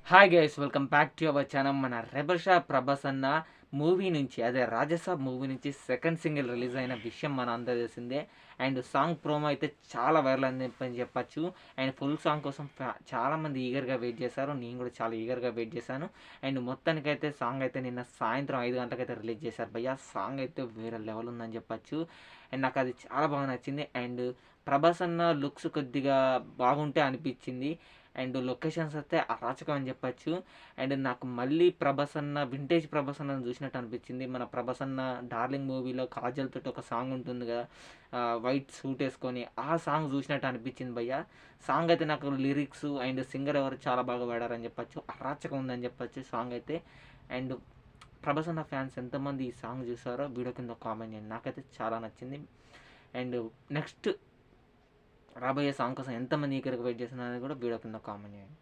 Hi guys, welcome back to our channel. మన rebel Shah Prabhas అన్న movie నుంచి, అదే రాజసాబ్ మూవీ నుంచి సెకండ్ సింగిల్ రిలీజ్ అయిన విషయం మన అందరూ తెలిసిందే. అండ్ సాంగ్ ప్రోమో అయితే చాలా వైరల్ అని చెప్పచ్చు. అండ్ ఫుల్ సాంగ్ కోసం చాలామంది ఈగర్గా వెయిట్ చేశారు. నేను కూడా చాలా ఈగర్గా వెయిట్ చేశాను. అండ్ మొత్తానికైతే సాంగ్ అయితే నిన్న సాయంత్రం 5 గంటలకైతే రిలీజ్ చేశారు భయ్య. సాంగ్ అయితే వేరే లెవెల్ ఉందని చెప్పచ్చు. అండ్ నాకు అది చాలా బాగా నచ్చింది. అండ్ ప్రభాస్ అన్న లుక్స్ కొద్దిగా బాగుంటే అనిపించింది. అండ్ లొకేషన్స్ అయితే అరాచకం అని చెప్పచ్చు. అండ్ నాకు మళ్ళీ ప్రభాస్ అన్న వింటేజ్ ప్రభాస్ అన్న చూసినట్టు అనిపించింది. మన ప్రభాస్ అన్న డార్లింగ్ మూవీలో కాజల్ తోటి ఒక సాంగ్ ఉంటుంది కదా, వైట్ సూట్ వేసుకొని, ఆ సాంగ్ చూసినట్టు అనిపించింది భయ్య. సాంగ్ అయితే నాకు లిరిక్స్ అండ్ సింగర్ ఎవరు చాలా బాగా పాడారని చెప్పచ్చు. అరాచకం ఉందని చెప్పచ్చు సాంగ్ అయితే. అండ్ ప్రభాస్ అన్న ఫ్యాన్స్ ఎంతమంది ఈ సాంగ్ చూసారో వీడియో కింద కామెంట్ చేయండి. నాకైతే చాలా నచ్చింది. అండ్ నెక్స్ట్ రాబోయే సాంగ్ కోసం ఎంతమంది ఈగర్గా వెయిట్ చేస్తున్నారని కూడా వీడియో కింద కామెంట్ చేయండి.